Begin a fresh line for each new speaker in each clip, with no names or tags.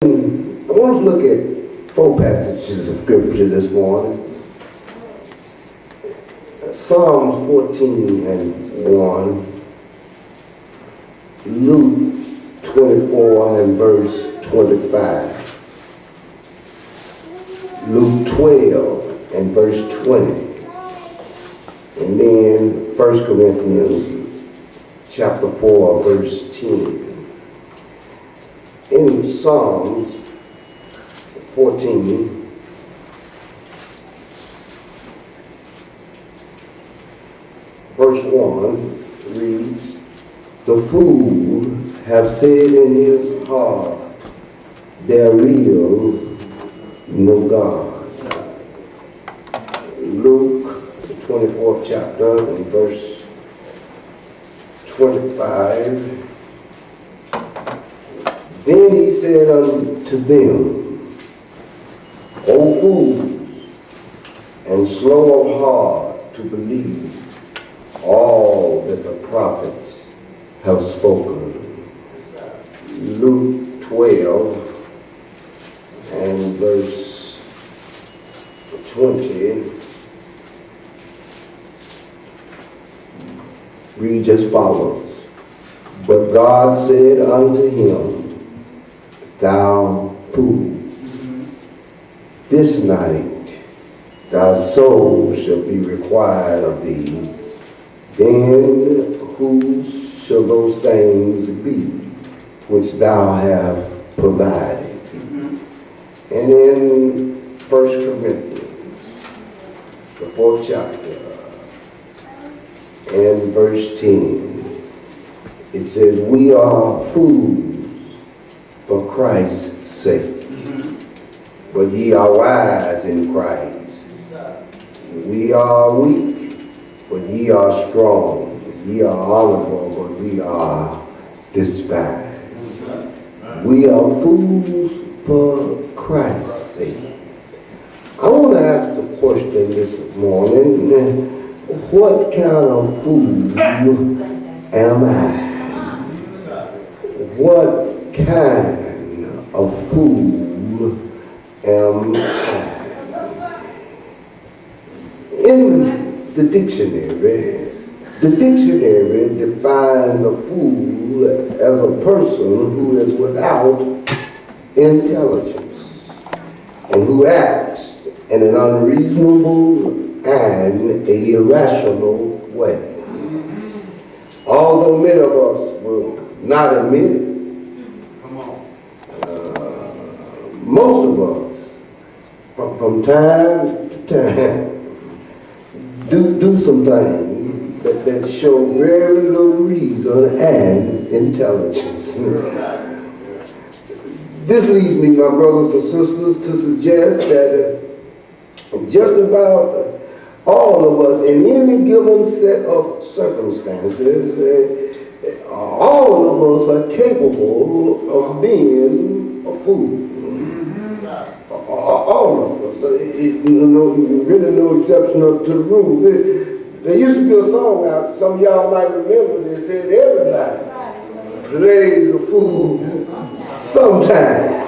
I want to look at 4 passages of scripture this morning. Psalms 14 and 1, Luke 24 and verse 25, Luke 12 and verse 20, and then 1 Corinthians chapter 4 verse 10. In Psalms 14, verse 1 reads, "The fool have said in his heart, there is no God." Luke, the 24th chapter, and verse 25. Then he said unto them, O fools, and slow of heart to believe all that the prophets have spoken. Luke 12 and verse 20 reads as follows. But God said unto him, Thou fool, this night thy soul shall be required of thee. Then whose shall those things be which thou hast provided? And in 1 Corinthians, the 4th chapter, and verse 10, it says, We are fools for Christ's sake, but ye are wise in Christ. We are weak, but ye are strong. Ye are honorable, but we are despised. We are fools for Christ's sake. I want to ask the question this morning, what kind of fool am I? What kind of fool am I? In the dictionary defines a fool as a person who is without intelligence and who acts in an unreasonable and irrational way. Although many of us will not admit it, most of us, from time to time, do some things that show very little reason and intelligence. This leads me, my brothers and sisters, to suggest that just about all of us, in any given set of circumstances, all of us are capable of being a fool. All of us. Really no exception to the rule. There used to be a song out, some of y'all might remember, that said everybody plays a fool sometime.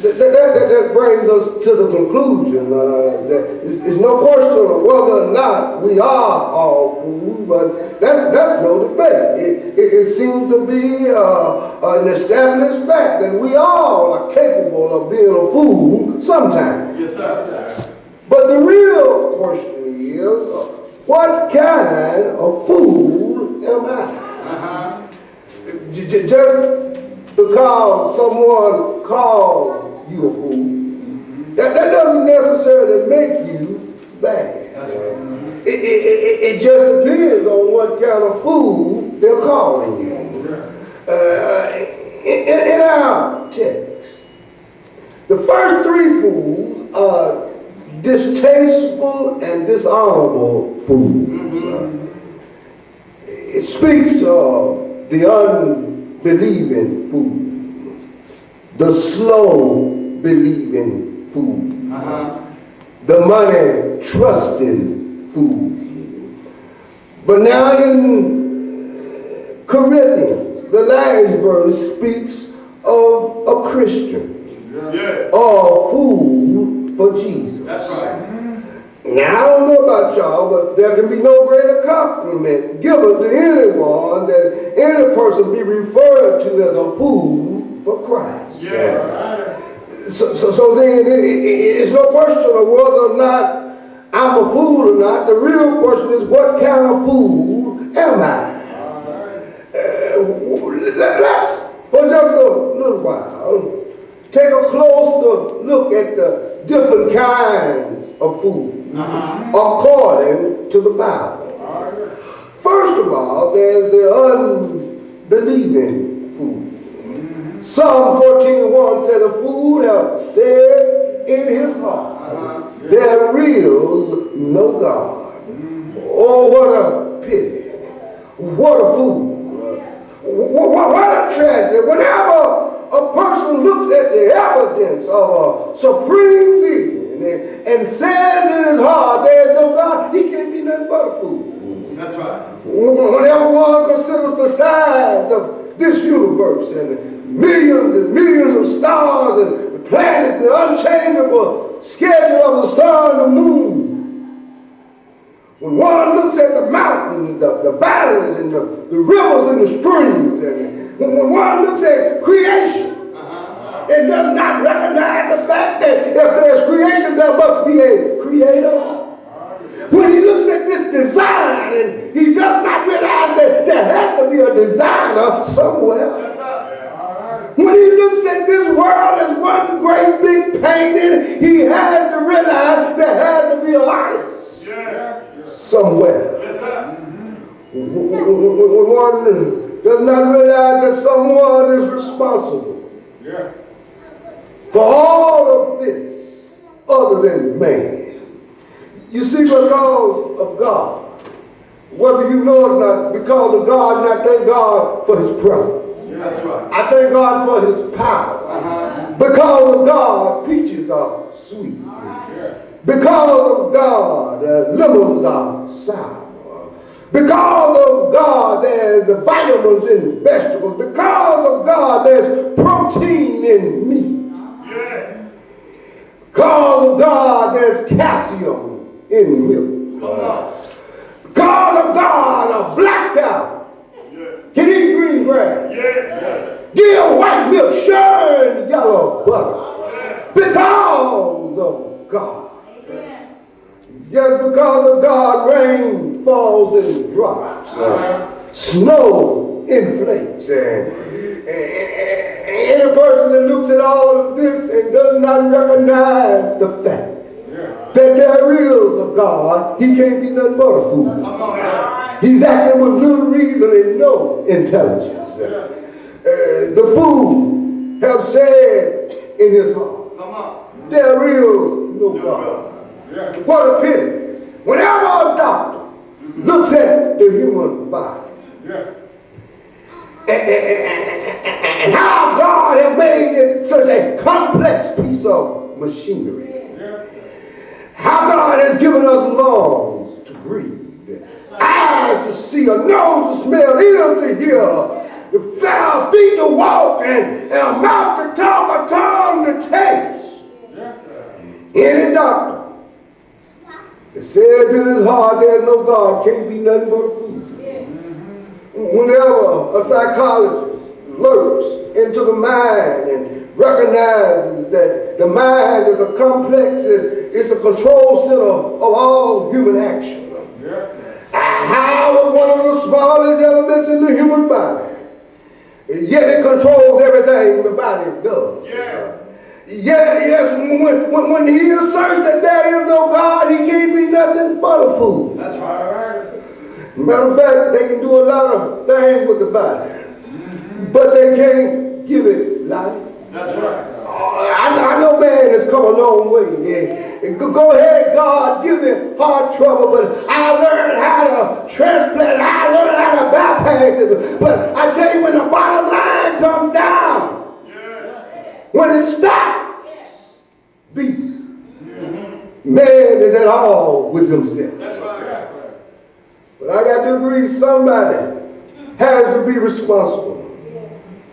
That brings us to the conclusion that there's no question of whether or not we are all fools, but that's no debate. It seems to be an established fact that we all are capable of being a fool sometime.
Yes, sir.
But the real question is, what kind of fool am I? Just because someone called you a fool, that doesn't necessarily make you bad.
That's right.
It just depends on what kind of fool they're calling you. In our text, the first 3 fools are distasteful and dishonorable fools. It speaks of the unbelieving fool, the slow believing fool, the money trusting fool. But now in Corinthians, the last verse speaks a Christian or food for Jesus.
That's right.
Now, I don't know about y'all, but there can be no greater compliment given to anyone that any person be referred to as a food for Christ. So then it's no question of whether or not I'm a fool or not. The real question is, what kind of food am I? Let's, for just a little while, take a closer look at the different kinds of food according to the Bible. First of all, there's the unbelieving food. Psalm 14:1 said, "A fool hath said in his heart, there is no God." Oh, what a pity. What a fool. What a tragedy. Whenever a person looks at the evidence of a supreme being and says in his heart there is no God, he can't be nothing but a fool.
That's right.
Whenever one considers the size of this universe and millions of stars and planets, the unchangeable schedule of the sun, the moon, when one looks at the mountains, the valleys, and the rivers and the streams, and when one looks at creation, it does not recognize the fact that if there's creation, there must be a creator. When he looks at this design, and he does not realize that there has to be a designer somewhere. When he looks at this world as one great big painting, he has to realize there has to be an artist somewhere. When one does not realize that someone is responsible for all of this other than man. You see, because of God, whether you know it or not, because of God, and I thank God for his presence.
That's right.
I thank God for his power. Because of God, peaches are sweet. Because of God, lemons are sour. Because of God, there's the vitamins in vegetables. Because of God, there's protein in meat. Because of God, there's calcium in milk. Because of God, a black cow can eat green grass. Give white milk, churn yellow butter. Because of God. Just because of God, rain falls in drops. Snow inflates. And any person that looks at all of this and does not recognize the fact that there is a God, he can't be nothing but a fool. He's acting with little reason and no intelligence. The fool have said in his heart, there is no God. What a pity. Whenever a doctor looks at the human body and how God has made it such a complex piece of machinery, how God has given us lungs to breathe, eyes to see, a nose to smell, ears to hear, the feet to walk, and a mouth to talk, a tongue to taste. Any doctor that says in his heart there's no God can't be nothing but a fool. Whenever a psychologist lurks into the mind and recognizes that the mind is a complex, it's a control center of all human action. How is one of the smallest elements in the human body, yet it controls everything the body does. Yes, when he asserts that there is no God, he can't be nothing but a fool. That's right. Matter of fact, they can do a lot of things with the body, but they can't give it life. That's right. I know man has come a long way. Go ahead, God, give me heart trouble, but I learned how to transplant, I learned how to bypass it. But I tell you, when the bottom line comes down, when it stops beating, man is at all with himself. That's right. But I got to agree, somebody has to be responsible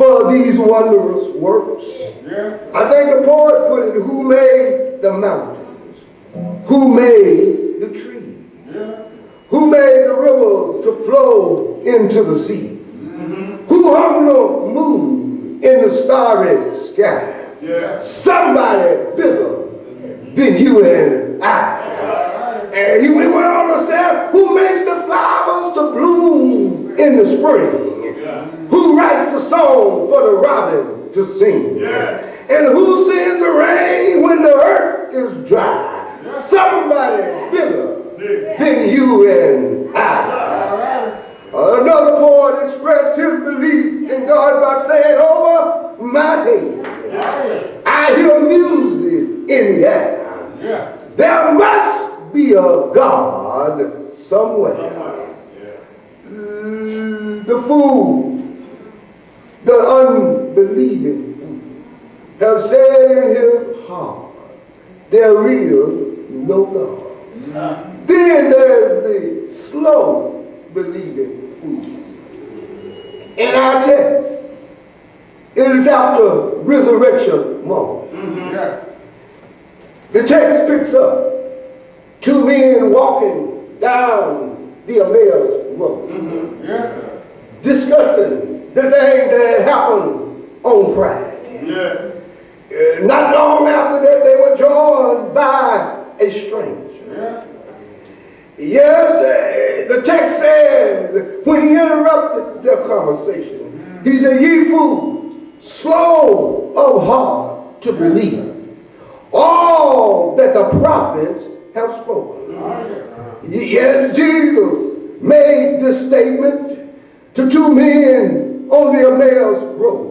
for these wondrous works. I think the poet put it, who made the mountains? Who made the trees? Who made the rivers to flow into the sea? Who hung the moon in the starry sky? Somebody bigger than you and I. And he went on to say, who makes the flowers to bloom in the spring? Who writes the song for the robin to sing? And who sends the rain when the earth is dry? Somebody bigger than you and I. Another poet expressed his belief in God by saying, over my head, I hear music in the air. There must be a God somewhere. The fool, the unbelieving fool, have said in his heart, there is no God. Then there's the slow believing fool. In our text, it is after resurrection moment. The text picks up two men walking down the Emmaus Road, discussing the things that had happened on Friday. Not long after that, they were joined by a stranger. Yes, the text says, when he interrupted their conversation, he said, ye fools, slow of heart to believe all that the prophets have spoken. Yes, Jesus made this statement to two men on the Emmaus Road.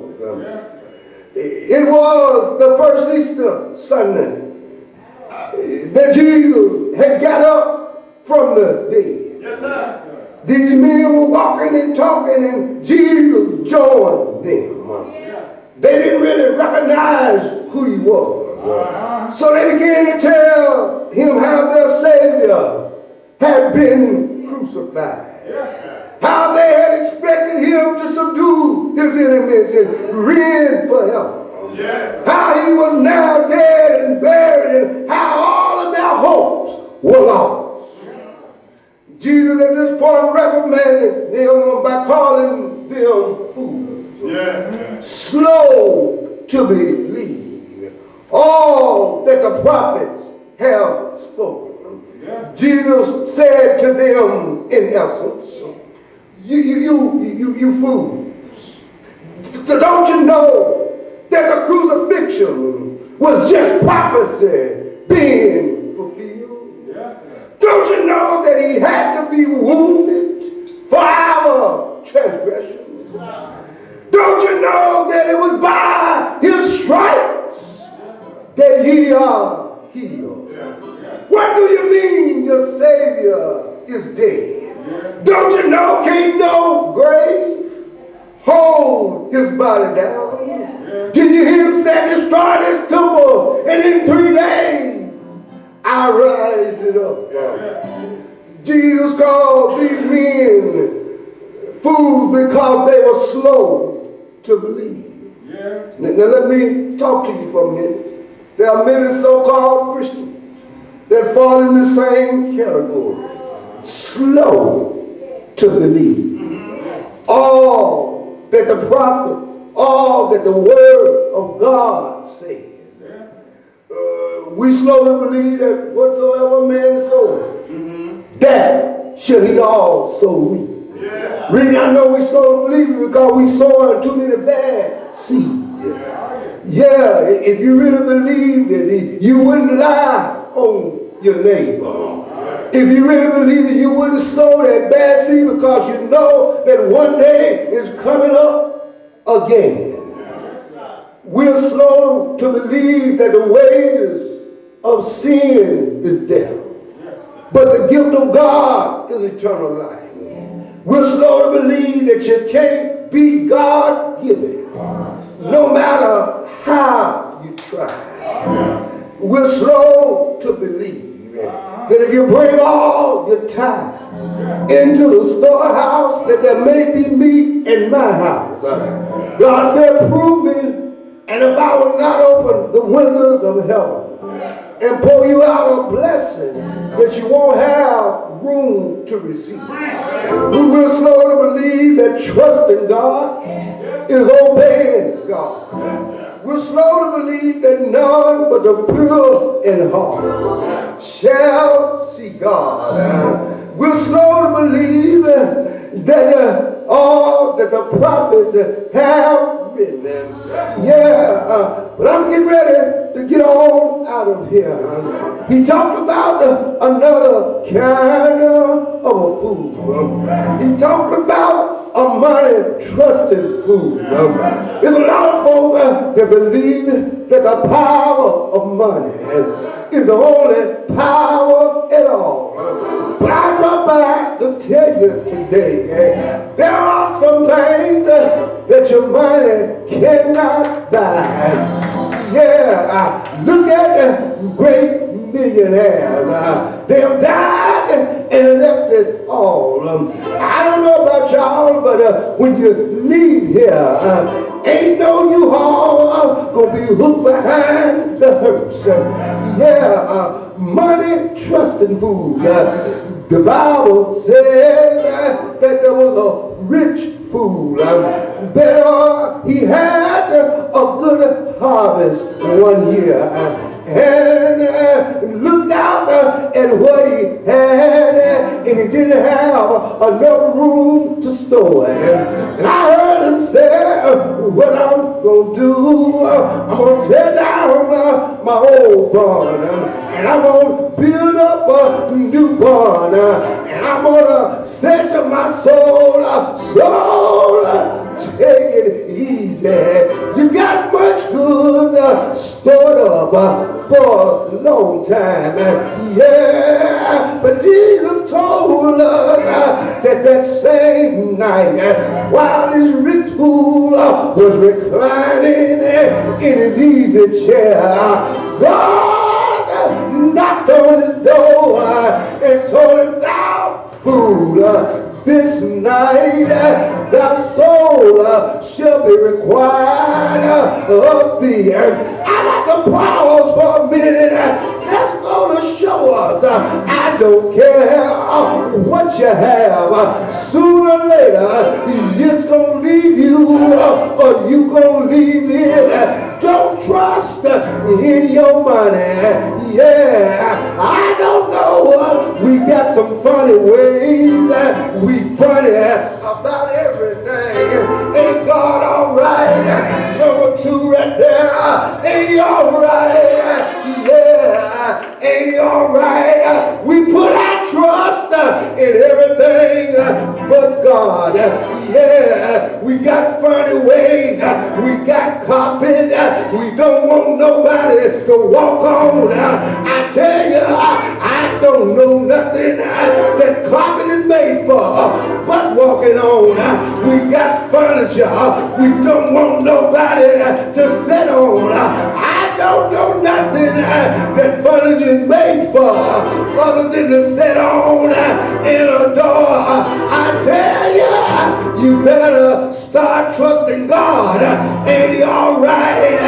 It was the first Easter Sunday that Jesus had got up from the dead.
Yes, sir.
These men were walking and talking, and Jesus joined them. They didn't really recognize who he was. So they began to tell him how their Savior had been crucified. How they had expected him to subdue his enemies and reign forever. How he was now dead and buried, and how all of their hopes were lost. Jesus at this point reprimanded them by calling them fools. Slow to believe all that the prophets have spoken. Jesus said to them in essence, you fools, don't you know that the crucifixion was just prophecy being fulfilled? Don't you know that he had to be wounded for our transgressions? Don't you know that it was by his stripes that ye are healed? What do you mean your Savior is dead? Don't you know can't no grave hold his body down? Did you hear him say, destroy this temple, and in 3 days I rise it up? Jesus called these men fools because they were slow to believe. Now let me talk to you for a minute. There are many so-called Christians that fall in the same category. Slow to believe all that the prophets, all that the word of God says. We slow to believe that whatsoever man soweth, that shall he also reap. Really, I know we slow to believe it because we sow too many bad seeds. Yeah, if you really believed it, you wouldn't lie on your neighbor. If you really believe it, you wouldn't sow that bad seed because you know that one day is coming up again. We're slow to believe that the wages of sin is death, but the gift of God is eternal life. We're slow to believe that you can't be God-given, no matter how you try. We're slow to believe that if you bring all your tithes into the storehouse that there may be meat in my house. God said, prove me, and if I will not open the windows of heaven and pour you out a blessing that you won't have room to receive. We're slow to believe that trusting God is obeying God. We're slow to believe that none but the pure in heart shall see God. We're slow to believe that all that the prophets have written. But I'm getting ready to get on out of here. He talked about another kind of a fool. He talked about a money trusted fool. There's a lot of folk that believe that the power of money is the only power at all. But I drop by to tell you today, there are some things that your money cannot buy. Look at the great millionaires. They have died and left it all. I don't know about y'all, but when you leave here, ain't no U-Haul gonna be hooked behind the hearse. Money trusting fools. The Bible says that there was a rich fool that he had a good harvest one year and looked out at what he had and he didn't have enough room to store it. And I heard him say, what I'm going to do, I'm going to tear down my old barn and I'm going to build up a new barn and I'm going to say to my soul, soul, take it easy. You got much good stored up for a long time. But Jesus told us that same night, while this rich fool was reclining in his easy chair, God knocked on his door and told him, thou fool, this night thy soul shall be required of thee. I like to pause for a minute. That's going to show us I don't care what you have. Sooner or later, it's going to leave you or you going to leave it. Don't trust in your money. I don't know. We got some funny ways. We funny about everything. Ain't God all right? Number two right there. Ain't he all right? Ain't he all right? We put our trust in everything but God. We got funny ways. We got carpet. We don't want nobody to walk on. I tell you, I don't know nothing that carpet is made for but walking on. We got furniture. We don't want nobody to sit on. I don't know nothing that furniture is made for other than to sit on in a door. I tell you, you better start trusting God. Ain't he all right?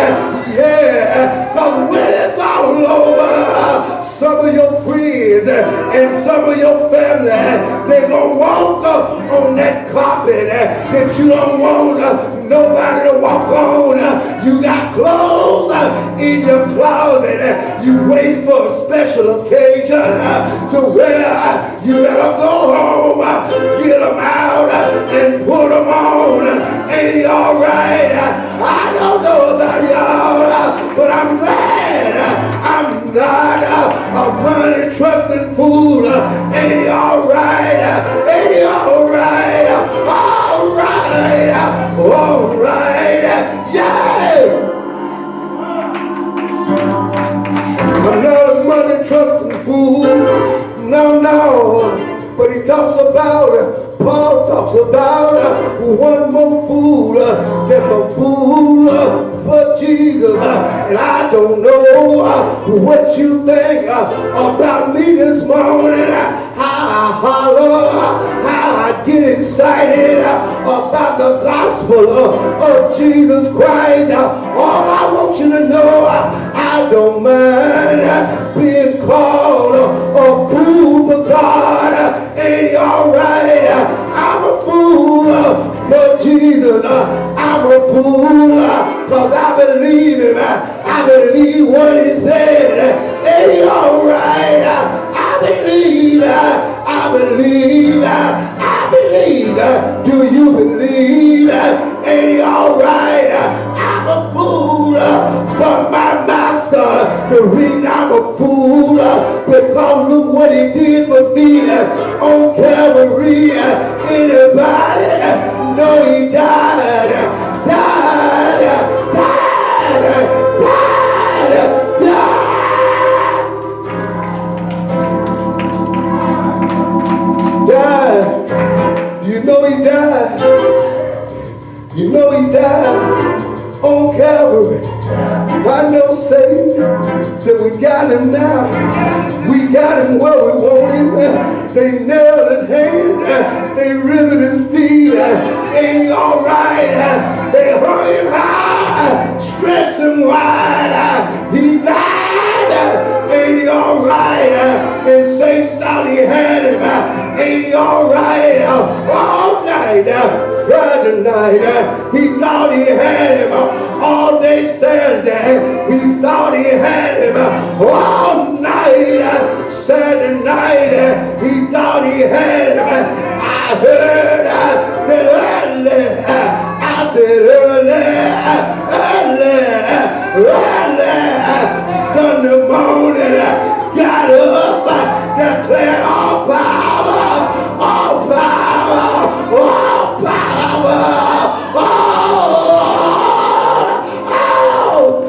Because when it's all over, some of your friends and some of your family, they gonna walk on that carpet that you don't want nobody to walk on. You got clothes in your closet. You waiting for a special occasion to wear. You better go home, get them out, and put them on. Ain't he all right? I don't know about y'all, but I'm glad I'm not a money trusting fool. Ain't he all right? Ain't he all right? All right, all right, yeah. I'm not a money trusting fool, no. But he talks about, Paul talks about one more fool. There's a fool for Jesus. And I don't know what you think about me this morning. How I holler, how I get excited about the gospel of Jesus Christ. All I want you to know, I don't mind being called a fool for God. Ain't he all right? I'm a fool for Jesus. I'm a fool because I believe him. I believe what he said. Ain't he all right? I believe. I believe. I believe. Do you believe? Ain't he all right? I'm a fool for my master. The reason I'm a fool because look what he did for me on Calvary. Anybody know he died? You know he died. You know he died on Calvary. I know Satan said we got him now. We got him where we want him. They nailed his hand. They riveted his feet. Ain't he all right? They hung him high, stretched him wide. He died. Ain't he all right? And Satan thought he had him. Ain't he all right? All night, Friday night, he thought he had him. All day Saturday, he thought he had him. All night, Saturday night, he thought he had him. I heard that early. I said early, Sunday morning, got up.